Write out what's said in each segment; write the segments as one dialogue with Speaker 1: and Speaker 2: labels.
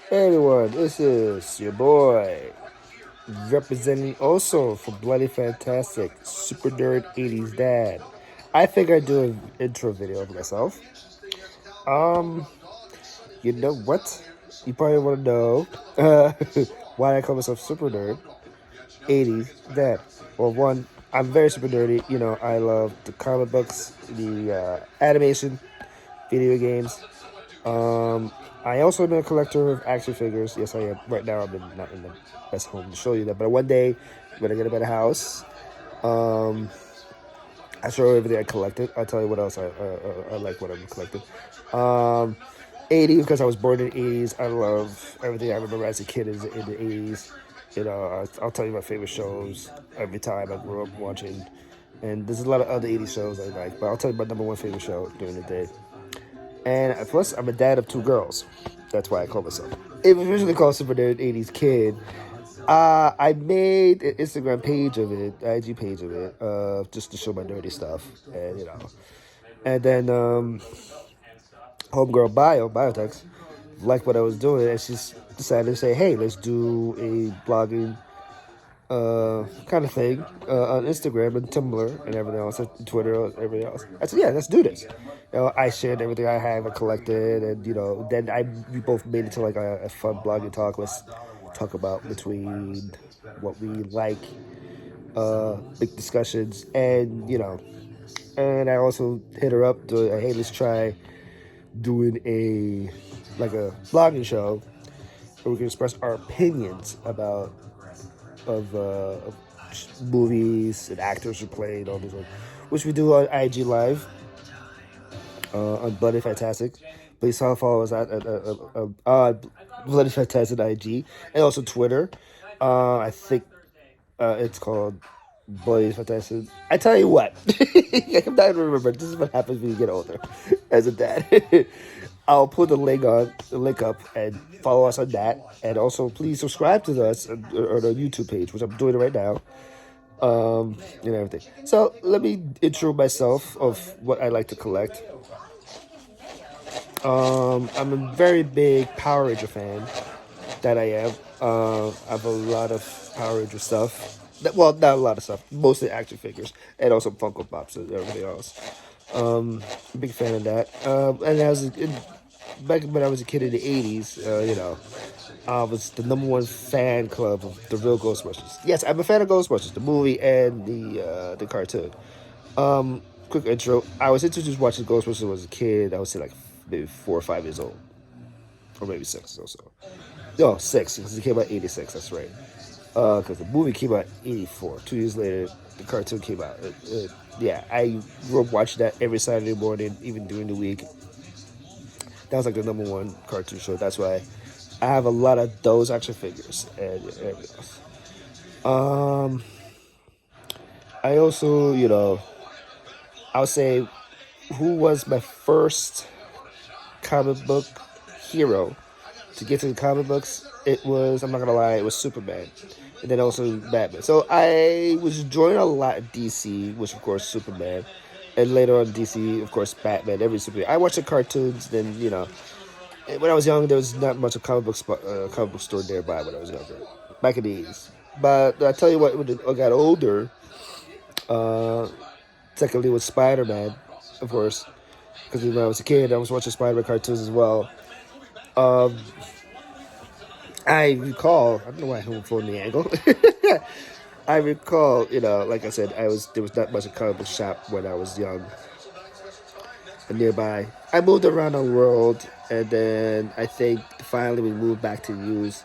Speaker 1: Hey everyone, this is your boy, representing also for Bloody Fantastic, Supernerd80's dad. I think I'd do an intro video of myself. Um, you know what? You probably want to know why I call myself Super Nerd 80s dad. Well, one, I'm very super nerdy. I love the comic books, the animation, video games. Um, I also am a collector of action figures. Yes, I am. Right now, not in the best home to show you that. But one day, when I get a better house, um, I show you everything I collected. I'll tell you what else I like what I'm collecting. Um, 80s, because I was born in the 80s. I love everything I remember as a kid is in the 80s. I'll tell you my favorite shows every time I grew up watching. And there's a lot of other 80s shows I like, but I'll tell you my number one favorite show during the day. And plus, I'm a dad of two girls. That's why I call myself. It was originally called Super Nerd 80s Kid. I made an Instagram page of it, IG page of it, just to show my nerdy stuff, and then homegirl Biotex liked what I was doing, and she decided to say, "Hey, let's do a blogging kind of thing on Instagram and Tumblr and everything else, and Twitter and everything else." I said, "Yeah, let's do this." I shared everything I have and collected, and then we both made it to like a fun blogging talk. Let's talk about between what we like, big discussions, and I also hit her up to, hey, let's try doing a blogging show where we can express our opinions of movies and actors who played all these ones, which we do on IG Live on Bloody Fantastic. Please follow us at Bloody Fantastic IG and also Twitter. I think it's called Bloody Fantastic. I tell you what, I'm not gonna remember. This is what happens when you get older as a dad. I'll put the link up and follow us on that, and also please subscribe to us on our YouTube page, which I'm doing right now, and everything. So let me intro myself of what I like to collect. I'm a very big Power Ranger fan. That I am. I have a lot of Power Ranger stuff. Well, not a lot of stuff. Mostly action figures and also Funko Pops and everything else. Big fan of that. And back when I was a kid in the 80s, I was the number one fan club of the real Ghostbusters. Yes, I'm a fan of Ghostbusters, the movie and the cartoon. Quick intro. I was introduced watching Ghostbusters when I was a kid. I would say like maybe 4 or 5 years old, or maybe six or so. No, six, because it came out 86. That's right. Because the movie came out 84. 2 years later, the cartoon came out. Yeah, I grew up watching that every Saturday morning, even during the week. That was like the number one cartoon show. That's why I have a lot of those action figures and everything else. I also, I'll say, who was my first comic book hero to get to the comic books? It was, I'm not gonna lie, it was Superman, and then also Batman. So I was enjoying a lot of DC, which of course Superman, and later on DC, of course Batman. Every Superman. I watched the cartoons. Then when I was young, there was not much of comic book store nearby when I was younger, back in the 80s. But I tell you what, when I got older, uh, secondly was Spider Man, of course, because when I was a kid, I was watching Spider Man cartoons as well. Um, I recall, I don't know why I'm from the angle. I recall, like I said, there was not much a comic book shop when I was young and nearby. I moved around the world, and then I think finally we moved back to US.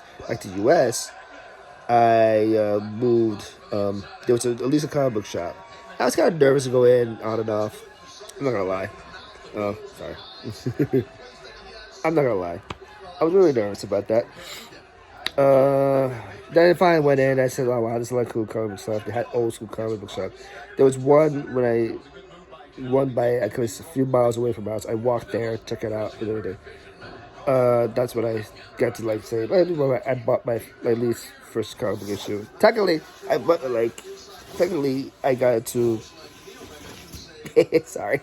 Speaker 1: I moved. There was at least a comic book shop. I was kind of nervous to go in on and off. I'm not gonna lie. Oh, sorry. I'm not gonna lie. I was really nervous about that. Then I finally went in. I said, "Oh wow, this is like cool comic book stuff." They had old school comic book stuff. There was one by I was a few miles away from my house. I walked there, check it out, and everything. That's when I got to like say, I bought my least first comic book issue. Technically, I got into. Sorry,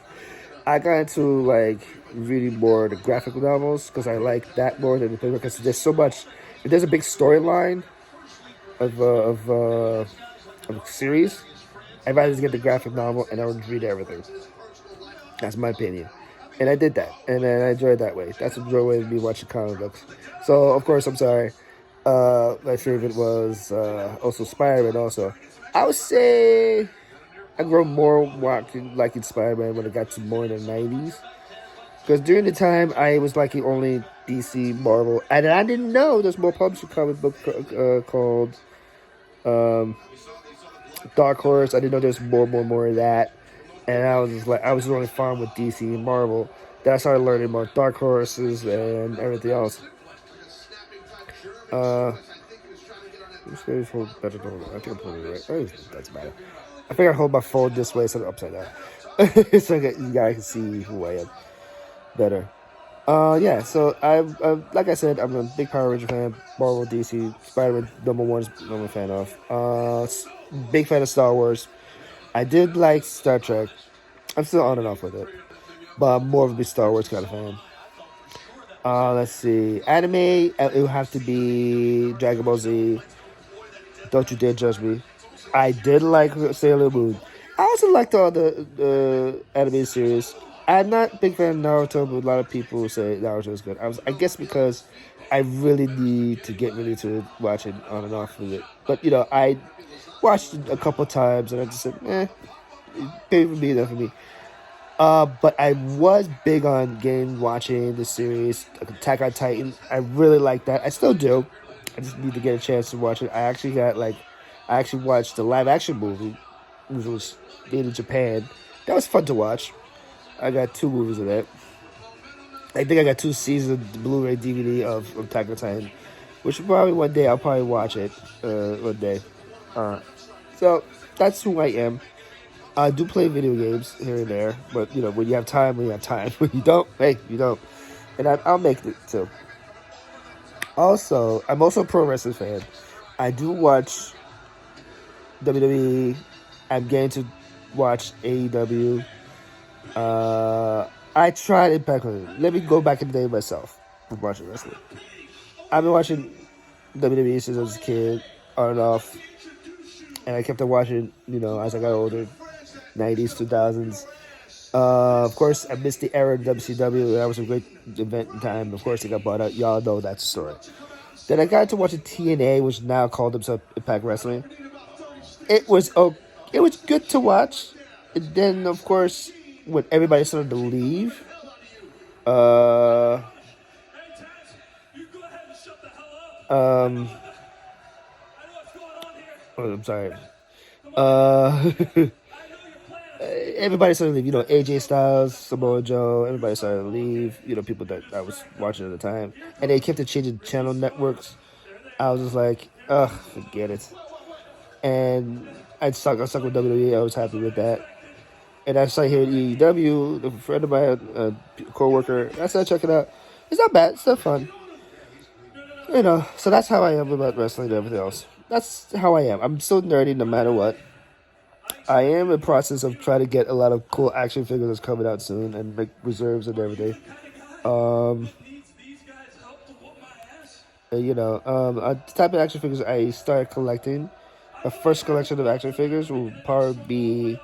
Speaker 1: I got into like reading more the graphic novels because I like that more than the paper because there's so much. If there's a big storyline of a series, I'd rather just get the graphic novel and I would read everything. That's my opinion. And I did that, and then I enjoyed that way. That's a joy way of me watching comic books. So, of course, I'm sorry. My favorite was also Spider-Man. Also, I would say I grew more liking Spider-Man when it got to more in the 90s. Because during the time, I was liking only DC, Marvel, and I didn't know there's more published comic book called Dark Horse. I didn't know there's more of that. And I was just like, I was really fond with DC and Marvel. Then I started learning about Dark Horses and everything else. This hold better than I think I'm putting it right. Oh, that's bad. I think I hold my phone this way, so upside down, so you guys can see who I am better. Yeah. So I like I said, I'm a big Power Ranger fan. Marvel, DC, Spider-Man, #1 is I'm a fan of. Big fan of Star Wars. I did like Star Trek. I'm still on and off with it, but I'm more of a big Star Wars kind of fan. Let's see. Anime, it would have to be Dragon Ball Z. Don't you dare judge me. I did like Sailor Moon. I also liked all the anime series. I'm not a big fan of Naruto, but a lot of people say Naruto is good. I guess because I really need to get really to watching on and off with it. But I watched it a couple times and I just said, pay for me, not for me. But I was big on watching the series Attack on Titan. I really like that. I still do. I just need to get a chance to watch it. I actually watched the live action movie, which was made in Japan. That was fun to watch. I got 2 movies of that. I think I got 2 seasons of the Blu-ray DVD of Attack on Titan, which probably one day I'll probably watch it. One day. So that's who I am. I do play video games here and there, but when you have time, when you have time. When you don't, hey, you don't. And I'll make it too. Also, I'm also a pro wrestling fan. I do watch WWE. I'm getting to watch AEW. I tried Impact. Let me go back in the day myself with watching wrestling. I've been watching WWE since I was a kid, on and off. And I kept on watching, as I got older. 90s, 2000s. Of course, I missed the era of WCW. That was a great event in time. Of course, it got bought out. Y'all know that story. Then I got to watch TNA, which now called themselves Impact Wrestling. It was good to watch. And then, of course, when everybody started to leave, I'm sorry. Everybody started to leave. AJ Styles, Samoa Joe, everybody started to leave. People that I was watching at the time. And they kept changing channel networks. I was just like, ugh, forget it. And I stuck with WWE. I was happy with that. And I started hearing EEW. A friend of mine, a co-worker, I started checking it out. It's not bad. It's still fun. So that's how I am about wrestling and everything else. That's how I am. I'm so nerdy no matter what. I am in the process of trying to get a lot of cool action figures that's coming out soon and make reserves and everything. The type of action figures I started collecting. My first collection of action figures will probably be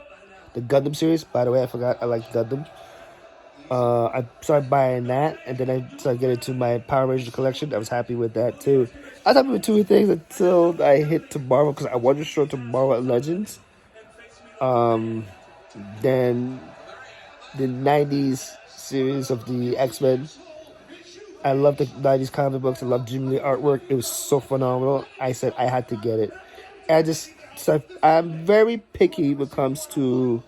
Speaker 1: the Gundam series. By the way, I forgot I like Gundam. I started buying that, and then I started getting to my Power Ranger collection. I was happy with that too. I was happy with 2 things until I hit to Marvel because I wanted to show to Marvel Legends. Then the 90s series of the X-Men. I love the 90s comic books. I love Jim Lee artwork. It was so phenomenal. I said I had to get it. I'm very picky when it comes to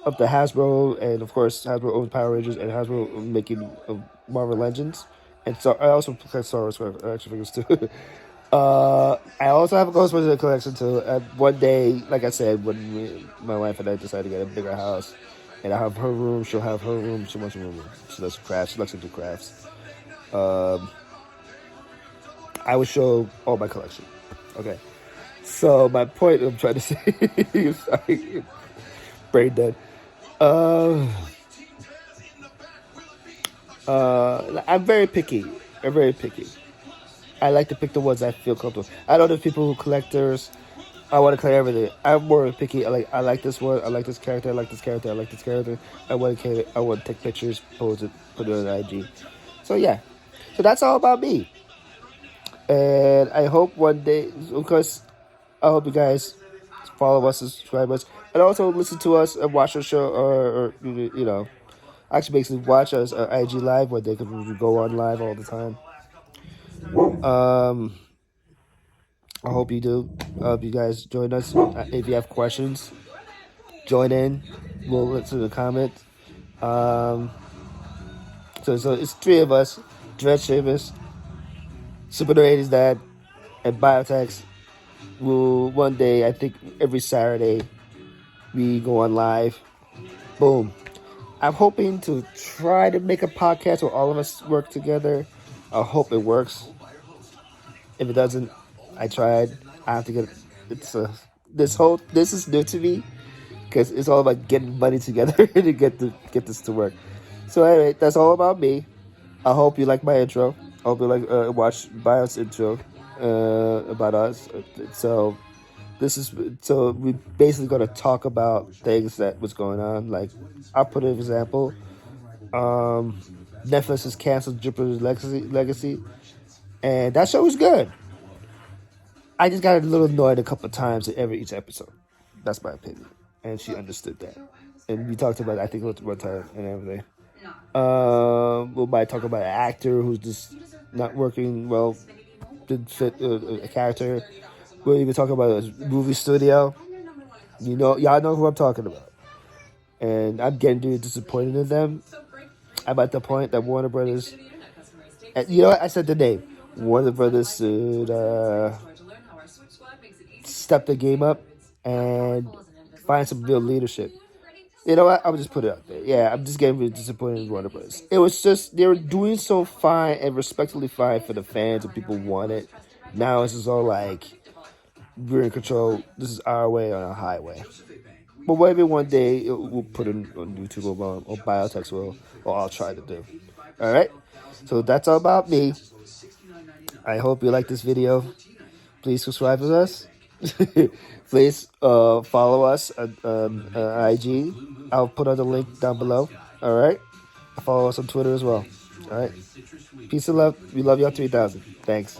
Speaker 1: of the Hasbro, and of course Hasbro owns Power Rangers and Hasbro making Marvel Legends. And so I also collect Star Wars action figures too. I also have a Ghostbusters collection too. One day, like I said, when my wife and I decided to get a bigger house, and I have her room, she'll have her room. She wants a room. She does crafts. She likes to do crafts. I will show all my collection. Okay. So my point I'm trying to say, sorry, brain dead. I'm very picky. I'm very picky. I like to pick the ones I feel comfortable. I know there's people who collectors. I want to collect everything. I'm more picky. I like this one. I like this character. I like this character. I like this character. I want to take pictures, pose it, put it on IG. So yeah. So that's all about me. And I hope one day, of course, I hope you guys follow us, subscribe us, and also listen to us and watch our show, or actually basically watch us IG live where they can go on live all the time. Um, I hope you do. I hope you guys join us. If you have questions, join in. We'll listen to the comments. Um, so it's three of us: Dread Shamus, Supernerd80Dad, Dad, and Biotex. We'll one day, I think every Saturday, we go on live. Boom. I'm hoping to try to make a podcast where all of us work together. I hope it works. If it doesn't, I tried. I have to get this is new to me because it's all about getting money together to get this to work. So anyway, that's all about me. I hope you like my intro. I hope you like watch Bio's intro about us. So we basically gonna talk about things that was going on. Like I'll put an example. Netflix has canceled Jupiter's Legacy, and that show was good. I just got a little annoyed a couple of times in each episode. That's my opinion, and she understood that. And we talked about it, I think one time and everything. We might talk about an actor who's just not working well, didn't fit a character. We'll even talk about a movie studio. Y'all know who I'm talking about. And I'm getting really disappointed in them. I'm at the point that Warner Brothers, and you know what? I said the name. Warner Brothers should step the game up and find some real leadership. You know what? I'll just put it out there. Yeah, I'm just getting really disappointed in Warner Brothers. It was just, they were doing so fine and respectfully fine for the fans and people want it. Now it's just all like, we're in control. This is our way on a highway. But maybe one day we'll put it on YouTube or Biotex will, or I'll try to do. All right? So that's all about me. I hope you like this video. Please subscribe to us. Please follow us on IG. I'll put on the link down below. All right? Follow us on Twitter as well. All right? Peace and love. We love y'all 3000. Thanks.